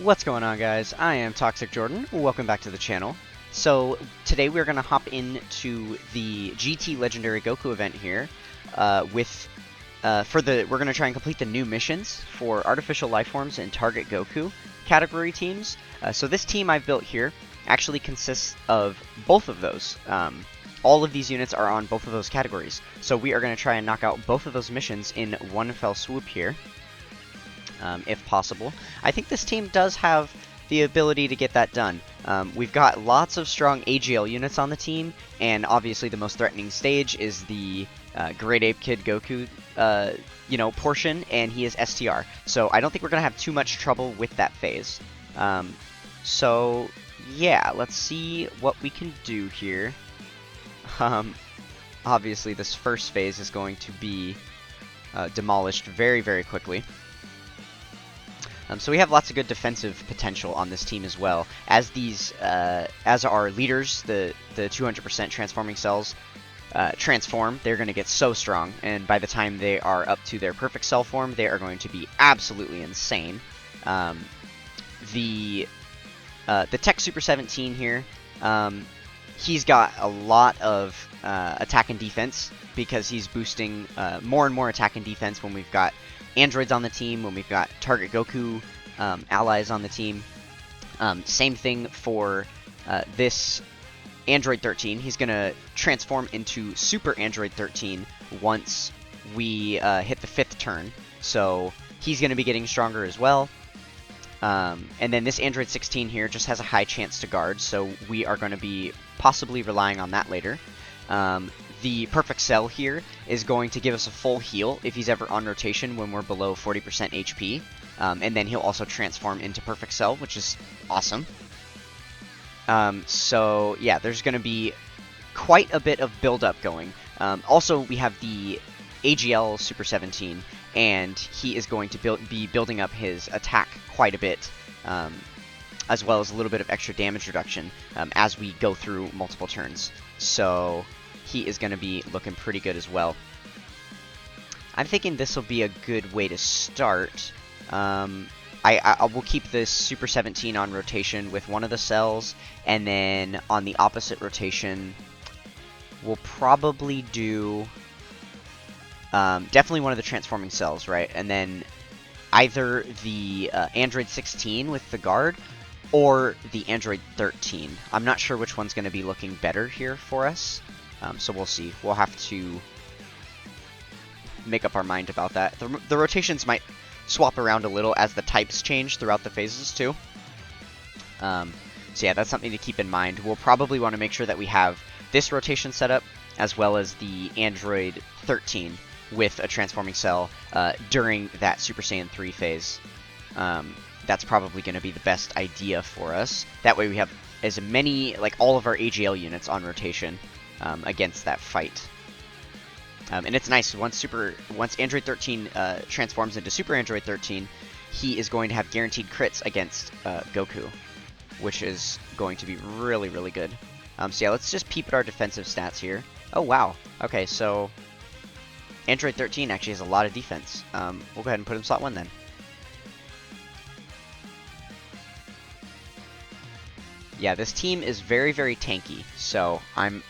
What's going on, guys? I am Toxic Jordan. Welcome back to the channel. So today we're going to hop into the GT Legendary Goku event here. We're going to try and complete the new missions for Artificial Lifeforms and Target Goku category teams. So this team I've built here actually consists of both of those. All of these units are on both of those categories. So we are going to try and knock out both of those missions in one fell swoop here. If possible. I think this team does have the ability to get that done. We've got lots of strong AGL units on the team, and obviously the most threatening stage is the Great Ape Kid Goku, portion, and he is STR. So I don't think we're going to have too much trouble with that phase. So, yeah, let's see what we can do here. Obviously this first phase is going to be demolished very, very quickly. So we have lots of good defensive potential on this team as well. As our leaders, the 200% transforming cells transform, they're going to get so strong, and by the time they are up to their perfect cell form, they are going to be absolutely insane. The Tech Super 17 here, he's got a lot of attack and defense because he's boosting more and more attack and defense when we've got androids on the team, when we've got Target Goku allies on the team. Same thing for this Android 13. He's going to transform into Super Android 13 once we hit the 5th turn. So he's going to be getting stronger as well. And then this Android 16 here just has a high chance to guard, so we are going to be possibly relying on that later. The Perfect Cell here is going to give us a full heal if he's ever on rotation when we're below 40% HP. And then he'll also transform into Perfect Cell, which is awesome. So, yeah, there's going to be quite a bit of build-up going. Also, we have the AGL Super 17, and he is going to be building up his attack quite a bit, as well as a little bit of extra damage reduction as we go through multiple turns. So he is going to be looking pretty good as well. I'm thinking this will be a good way to start. I will keep this Super 17 on rotation with one of the cells, and then on the opposite rotation, we'll probably do definitely one of the transforming cells, right? And then either the Android 16 with the guard, or the Android 13. I'm not sure which one's going to be looking better here for us. So we'll see. We'll have to make up our mind about that. The rotations might swap around a little as the types change throughout the phases too. So yeah, that's something to keep in mind. We'll probably want to make sure that we have this rotation set up as well as the Android 13 with a transforming cell during that Super Saiyan 3 phase. That's probably going to be the best idea for us. That way we have as many, like all of our AGL units on rotation against that fight. And it's nice, once Android 13 transforms into Super Android 13, he is going to have guaranteed crits against Goku, which is going to be really, really good. So yeah, let's just peep at our defensive stats here. Oh wow, okay, so Android 13 actually has a lot of defense. We'll go ahead and put him slot 1 then. Yeah, this team is very, very tanky, so I'm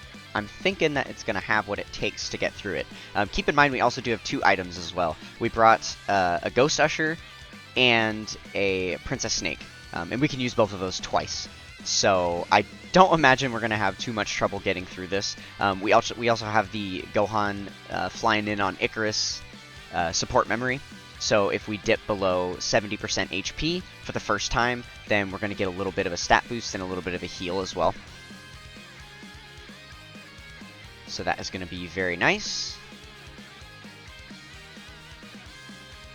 thinking that it's going to have what it takes to get through it. Keep in mind, we also do have 2 items as well. We brought a Ghost Usher and a Princess Snake, and we can use both of those twice. So I don't imagine we're going to have too much trouble getting through this. We also have the Gohan flying in on Icarus support memory. So if we dip below 70% HP for the first time, then we're going to get a little bit of a stat boost and a little bit of a heal as well. So that is going to be very nice.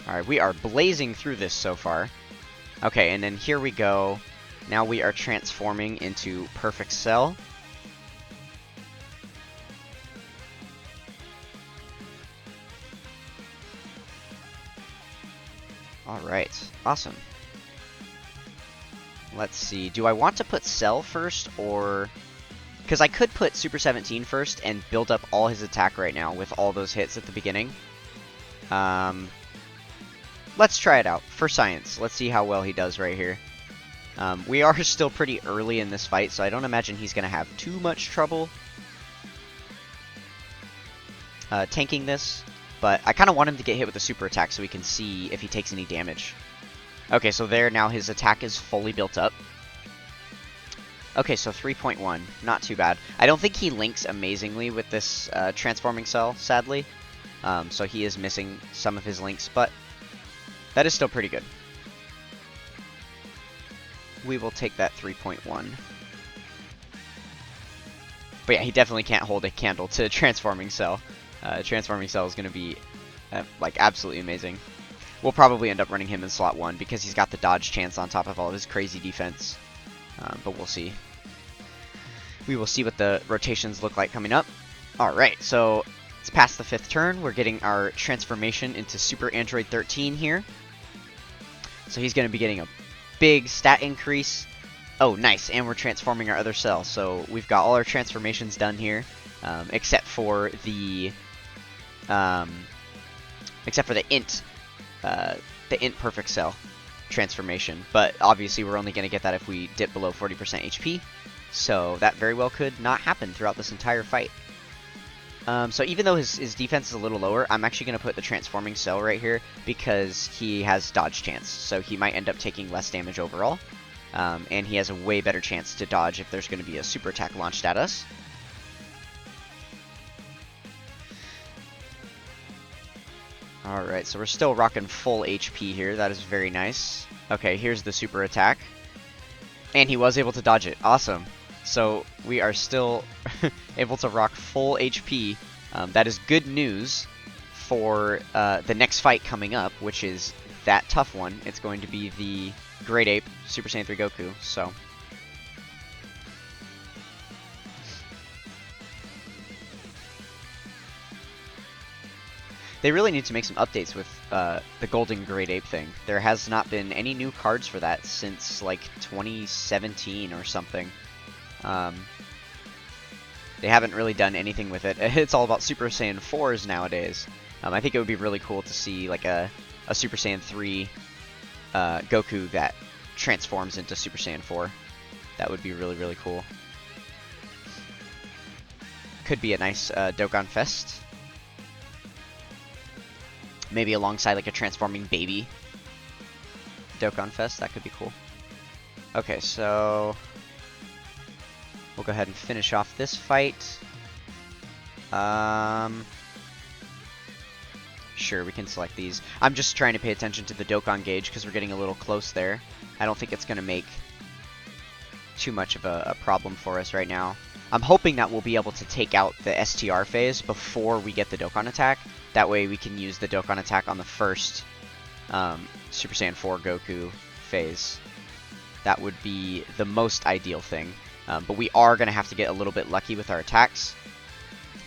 Alright, we are blazing through this so far. Okay, and then here we go. Now we are transforming into Perfect Cell. Alright, awesome. Let's see, do I want to put Cell first, or... Because I could put Super 17 first and build up all his attack right now with all those hits at the beginning. Let's try it out, for science. Let's see how well he does right here. We are still pretty early in this fight, so I don't imagine he's going to have too much trouble tanking this. But I kind of want him to get hit with a super attack so we can see if he takes any damage. Okay, so there, now his attack is fully built up. Okay, so 3.1, not too bad. I don't think he links amazingly with this transforming cell, sadly. So he is missing some of his links, but that is still pretty good. We will take that 3.1. But yeah, he definitely can't hold a candle to transforming cell. Transforming cell is going to be like absolutely amazing. We'll probably end up running him in slot 1 because he's got the dodge chance on top of all of his crazy defense. But we'll see. We will see what the rotations look like coming up. Alright, so it's past the 5th turn. We're getting our transformation into Super Android 13 here. So he's going to be getting a big stat increase. Oh, nice, and we're transforming our other cell. So we've got all our transformations done here, except for the int perfect cell transformation. But obviously we're only going to get that if we dip below 40% HP. So that very well could not happen throughout this entire fight. So even though his defense is a little lower, I'm actually going to put the transforming cell right here because he has dodge chance. So he might end up taking less damage overall. And he has a way better chance to dodge if there's going to be a super attack launched at us. Alright, so we're still rocking full HP here. That is very nice. Okay, here's the super attack. And he was able to dodge it. Awesome. So we are still able to rock full HP. That is good news for the next fight coming up, which is that tough one. It's going to be the Great Ape Super Saiyan 3 Goku. So they really need to make some updates with the Golden Great Ape thing. There has not been any new cards for that since like 2017 or something. They haven't really done anything with it. It's all about Super Saiyan 4s nowadays. I think it would be really cool to see like a Super Saiyan 3 Goku that transforms into Super Saiyan 4. That would be really, really cool. Could be a nice Dokkan Fest. Maybe alongside like a transforming baby Dokkan Fest. That could be cool. Okay, so we'll go ahead and finish off this fight. Sure, we can select these. I'm just trying to pay attention to the Dokkan gauge because we're getting a little close there. I don't think it's going to make too much of a problem for us right now. I'm hoping that we'll be able to take out the STR phase before we get the Dokkan attack. That way we can use the Dokkan attack on the first Super Saiyan 4 Goku phase. That would be the most ideal thing. But we are going to have to get a little bit lucky with our attacks.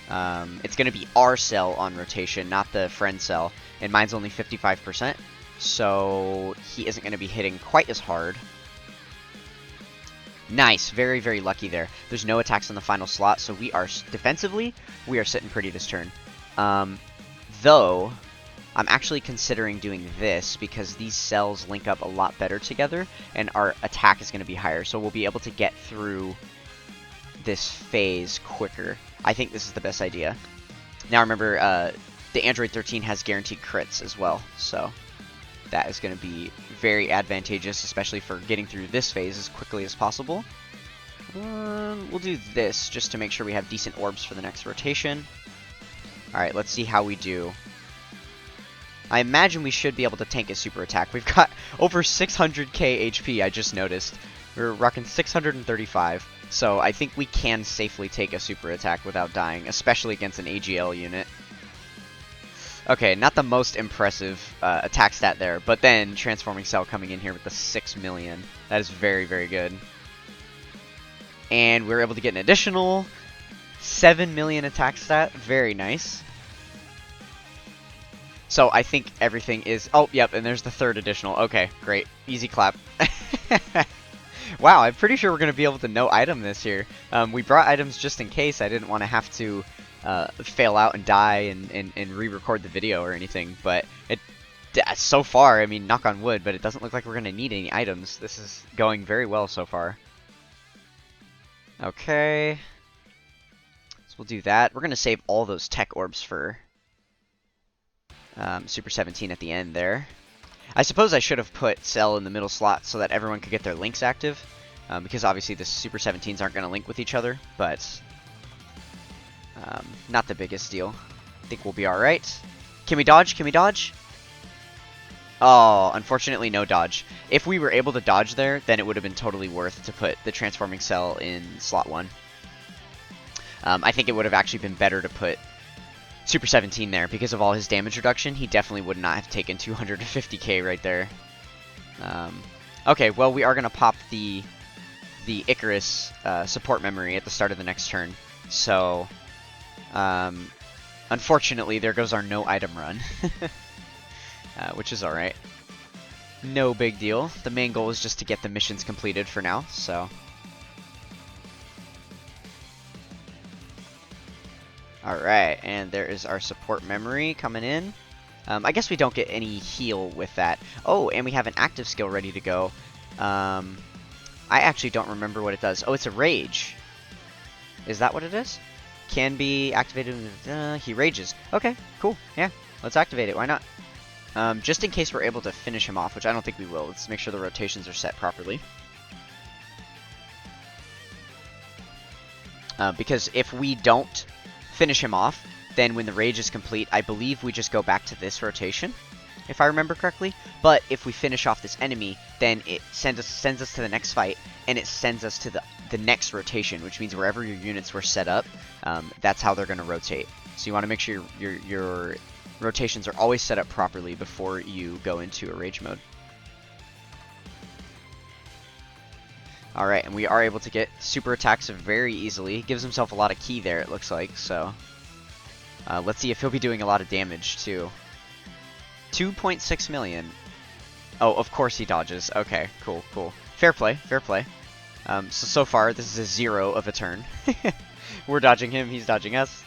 It's going to be our cell on rotation, not the friend cell. And mine's only 55%. So he isn't going to be hitting quite as hard. Nice. Very, very lucky there. There's no attacks in the final slot. So we are, defensively, we are sitting pretty this turn. Though, I'm actually considering doing this because these cells link up a lot better together and our attack is going to be higher. So we'll be able to get through this phase quicker. I think this is the best idea. Now remember, the Android 13 has guaranteed crits as well. So that is going to be very advantageous, especially for getting through this phase as quickly as possible. We'll do this just to make sure we have decent orbs for the next rotation. Alright, let's see how we do. I imagine we should be able to tank a super attack. We've got over 600k HP, I just noticed. We're rocking 635, so I think we can safely take a super attack without dying, especially against an AGL unit. Okay, not the most impressive attack stat there, but then Transforming Cell coming in here with the 6 million. That is very, very good. And we're able to get an additional 7 million attack stat. Very nice. So I think everything is... Oh, yep, and there's the third additional. Okay, great. Easy clap. Wow, I'm pretty sure we're going to be able to no item this here. We brought items just in case. I didn't want to have to fail out and die and re-record the video or anything. But So far, I mean, knock on wood, but it doesn't look like we're going to need any items. This is going very well so far. Okay. So we'll do that. We're going to save all those tech orbs for Super 17 at the end there. I suppose I should have put Cell in the middle slot so that everyone could get their links active. Because obviously the Super 17s aren't going to link with each other, but not the biggest deal. I think we'll be alright. Can we dodge? Can we dodge? Oh, unfortunately no dodge. If we were able to dodge there, then it would have been totally worth to put the Transforming Cell in slot 1. I think it would have actually been better to put Super 17 there because of all his damage reduction. He definitely would not have taken 250k right there. Okay, well we are going to pop the Icarus support memory at the start of the next turn. So, unfortunately, there goes our no item run. Which is alright. No big deal. The main goal is just to get the missions completed for now, so. Alright, and there is our support memory coming in. I guess we don't get any heal with that. Oh, and we have an active skill ready to go. I actually don't remember what it does. Oh, it's a rage. Is that what it is? Can be activated. He rages. Okay, cool. Yeah, let's activate it. Why not? Just in case we're able to finish him off, which I don't think we will. Let's make sure the rotations are set properly. Because if we don't finish him off, then when the rage is complete, I believe we just go back to this rotation, if I remember correctly. But if we finish off this enemy, then it sends us to the next fight, and it sends us to the next rotation, which means wherever your units were set up, that's how they're going to rotate. So you want to make sure your rotations are always set up properly before you go into a rage mode. Alright, and we are able to get super attacks very easily. He gives himself a lot of ki there, it looks like, so. Let's see if he'll be doing a lot of damage, too. 2.6 million. Oh, of course he dodges. Okay, cool, cool. Fair play, fair play. So far, this is a 0 of a turn. We're dodging him, he's dodging us.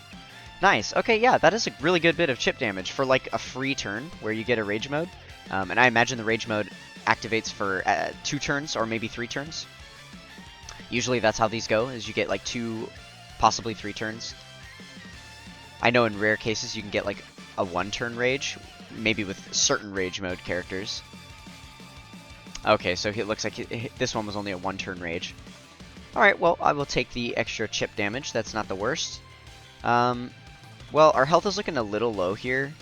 Nice. Okay, yeah, that is a really good bit of chip damage for, like, a free turn where you get a rage mode. And I imagine the rage mode activates for 2 turns or maybe 3 turns. Usually that's how these go, is you get, like, 2, possibly 3 turns. I know in rare cases you can get, like, a 1-turn rage, maybe with certain rage mode characters. Okay, so it looks like this one was only a 1-turn rage. Alright, well, I will take the extra chip damage. That's not the worst. Well, our health is looking a little low here.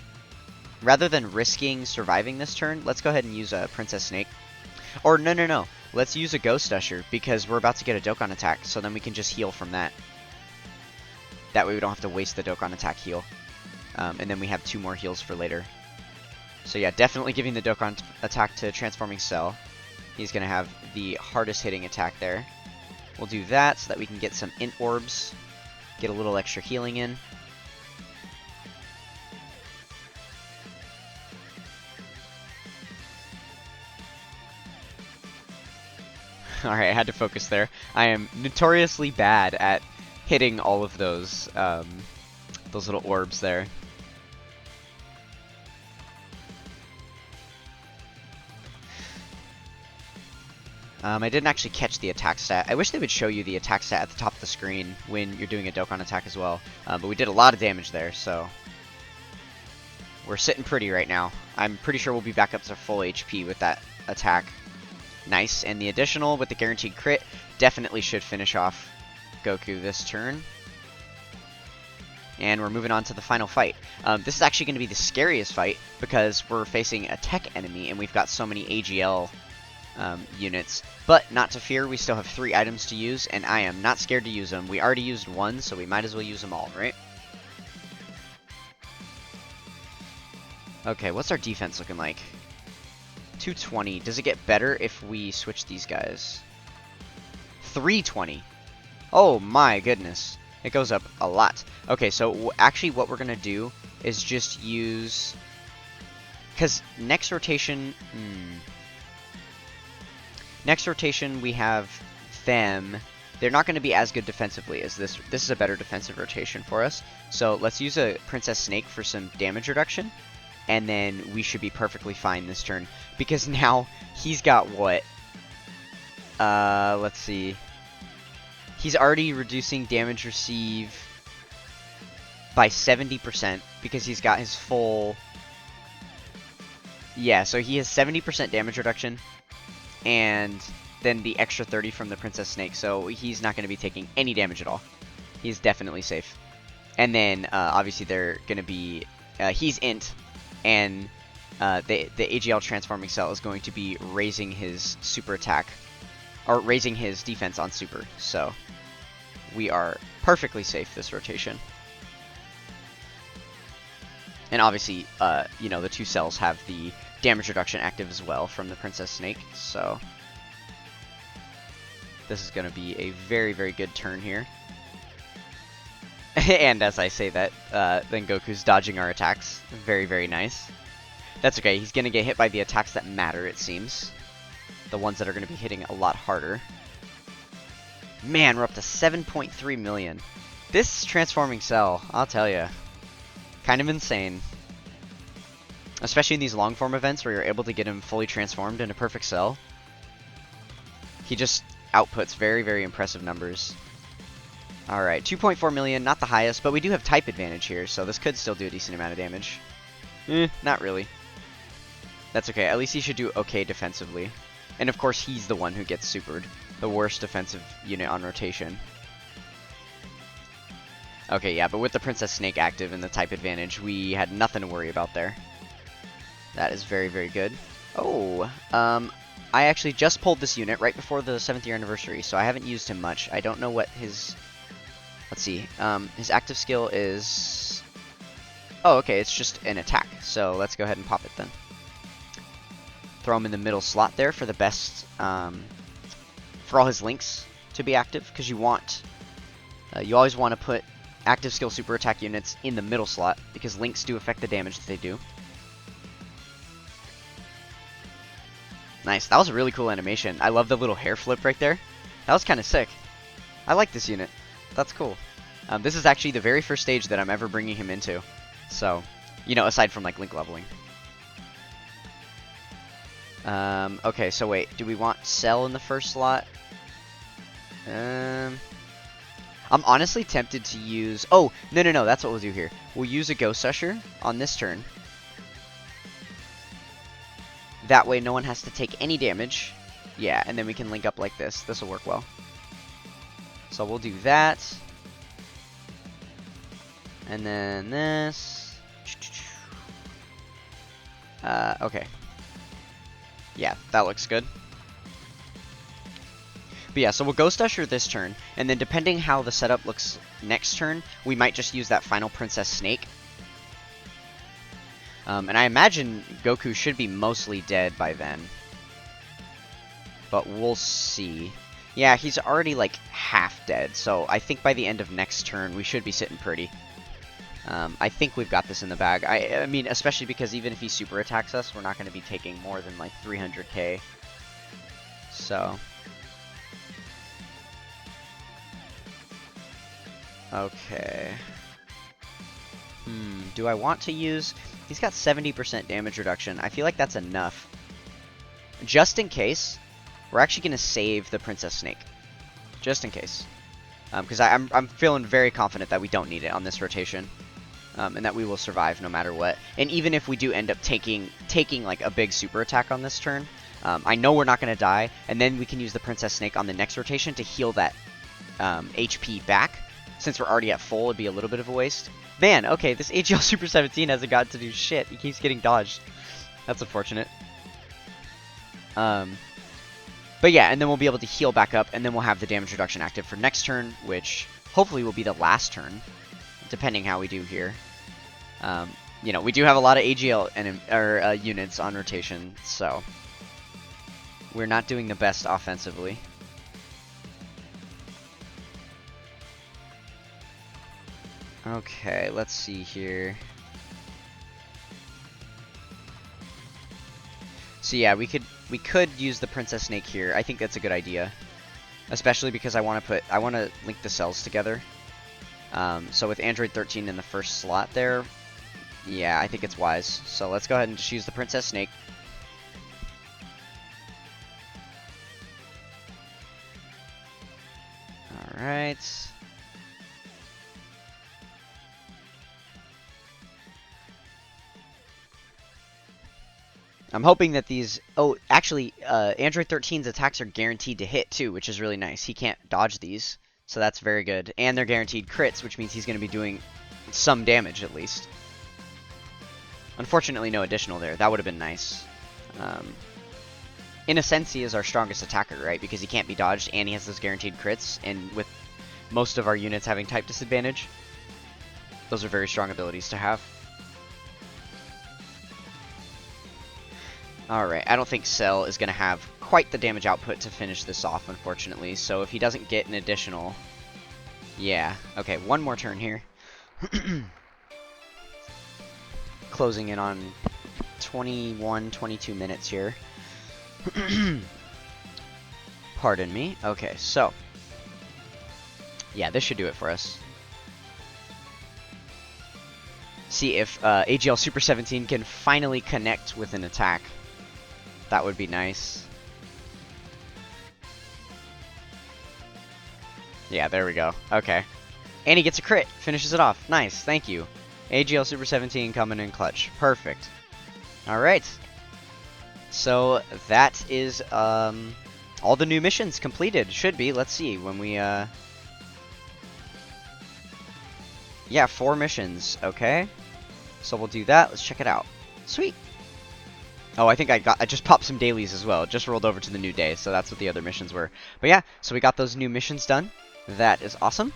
Rather than risking surviving this turn, let's go ahead and use a Princess Snake. Or, no. Let's use a Ghost Usher, because we're about to get a Dokkan attack, so then we can just heal from that. That way we don't have to waste the Dokkan attack heal. And then we have 2 more heals for later. So yeah, definitely giving the Dokkan attack to Transforming Cell. He's going to have the hardest hitting attack there. We'll do that so that we can get some Int Orbs. Get a little extra healing in. Alright, I had to focus there. I am notoriously bad at hitting all of those little orbs there. I didn't actually catch the attack stat. I wish they would show you the attack stat at the top of the screen when you're doing a Dokkan attack as well. But we did a lot of damage there, so we're sitting pretty right now. I'm pretty sure we'll be back up to full HP with that attack. Nice, and the additional with the guaranteed crit definitely should finish off Goku this turn. And we're moving on to the final fight. This is actually going to be the scariest fight because we're facing a tech enemy and we've got so many AGL units. But not to fear, we still have 3 items to use, and I am not scared to use them. We already used 1, so we might as well use them all, right? Okay, what's our defense looking like? 220. Does it get better if we switch these guys? 320. Oh my goodness. It goes up a lot. Okay, so actually what we're going to do is just use... Because next rotation... Next rotation we have them. They're not going to be as good defensively as this. This is a better defensive rotation for us. So let's use a Princess Snake for some damage reduction. and then we should be perfectly fine this turn. Because now he's got what? Let's see. He's already reducing damage receive by 70% because he's got his full... Yeah, so he has 70% damage reduction, and then the extra 30 from the Princess Snake, so he's not going to be taking any damage at all. He's definitely safe. And then, obviously, they're going to be... he's int, and the AGL Transforming Cell is going to be raising his super attack, or raising his defense on super, so we are perfectly safe this rotation. And obviously, you know, the two cells have the damage reduction active as well from the Princess Snake, so this is going to be a very, very good turn here. And as I say that, then Goku's dodging our attacks. Very, very nice. That's okay, he's going to get hit by the attacks that matter, it seems. The ones that are going to be hitting a lot harder. Man, we're up to 7.3 million. This transforming cell, I'll tell you, kind of insane. Especially in these long form events where you're able to get him fully transformed into perfect cell. He just outputs very, very impressive numbers. Alright, 2.4 million, not the highest, but we do have type advantage here, so this could still do a decent amount of damage. Not really. That's okay, at least he should do okay defensively. And of course, he's the one who gets supered. The worst defensive unit on rotation. Okay, yeah, but with the Princess Snake active and the type advantage, we had nothing to worry about there. That is very, very good. Oh, I actually just pulled this unit right before the 7th year anniversary, so I haven't used him much. I don't know what his... Let's see. His active skill is... Oh, okay, it's just an attack, so let's go ahead and pop it then. Throw him in the middle slot there for the best... for all his links to be active, because you want... you always want to put active skill super attack units in the middle slot, because links do affect the damage that they do. Nice, that was a really cool animation. I love the little hair flip right there. That was kind of sick. I like this unit. That's cool. This is actually the very first stage that I'm ever bringing him into. So, you know, aside from like link leveling. Okay, so wait, do we want Cell in the first slot? I'm honestly tempted to use... Oh, no, that's what we'll do here. We'll use a Ghost Usher on this turn. That way no one has to take any damage. Yeah, and then we can link up like this. This will work well. So we'll do that. And then this. Okay. Yeah, that looks good. But yeah, so we'll Ghost Usher this turn, and then depending how the setup looks next turn, we might just use that final Princess Snake. And I imagine Goku should be mostly dead by then. But we'll see. Yeah, he's already like half dead, so I think by the end of next turn we should be sitting pretty. I think we've got this in the bag. I mean, especially because even if he super attacks us, we're not going to be taking more than like 300k. So... Okay. Do I want to use... He's got 70% damage reduction. I feel like that's enough. Just in case, we're actually going to save the Princess Snake. Just in case. Because I'm feeling very confident that we don't need it on this rotation. And that we will survive no matter what. And even if we do end up taking like a big super attack on this turn, I know we're not going to die. And then we can use the Princess Snake on the next rotation to heal that HP back. Since we're already at full, it'd be a little bit of a waste. Man, okay, this AGL Super 17 hasn't got to do shit. He keeps getting dodged. That's unfortunate. But yeah, and then we'll be able to heal back up, and then we'll have the damage reduction active for next turn, which hopefully will be the last turn, depending how we do here. You know, we do have a lot of AGL units on rotation, so we're not doing the best offensively. Okay, let's see here. So yeah, we could use the Princess Snake here. I think that's a good idea, especially because I want to link the cells together. So with Android 13 in the first slot there, Yeah, I think it's wise. So let's go ahead and just use the Princess Snake. Alright. I'm hoping that these... Oh, actually, Android 13's attacks are guaranteed to hit, too, which is really nice. He can't dodge these, so that's very good. And they're guaranteed crits, which means he's going to be doing some damage, at least. Unfortunately, no additional there. That would have been nice. In a sense, he is our strongest attacker, right? Because he can't be dodged, and he has those guaranteed crits, and with most of our units having type disadvantage, those are very strong abilities to have. Alright, I don't think Cell is going to have quite the damage output to finish this off, unfortunately. So if he doesn't get an additional... Yeah, okay, one more turn here. Closing in on 21, 22 minutes here. Pardon me. Okay, so... Yeah, this should do it for us. See if AGL Super 17 can finally connect with an attack. That would be nice. Yeah, there we go. Okay. And he gets a crit. Finishes it off. Nice. Thank you. AGL Super 17 coming in clutch. Perfect. Alright. So, that is all the new missions completed. Should be. Let's see. When we... Yeah, 4 missions. Okay. So we'll do that. Let's check it out. Sweet. Oh, I think I just popped some dailies as well. It just rolled over to the new day, so that's what the other missions were. But yeah, so we got those new missions done. That is awesome.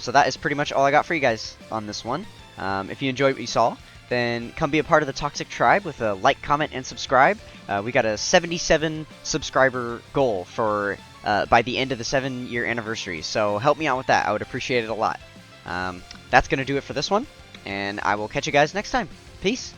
So that is pretty much all I got for you guys on this one. If you enjoyed what you saw, then come be a part of the Toxic Tribe with a like, comment, and subscribe. We got a 77 subscriber goal for by the end of the 7-year anniversary, so help me out with that. I would appreciate it a lot. That's going to do it for this one, and I will catch you guys next time. Peace!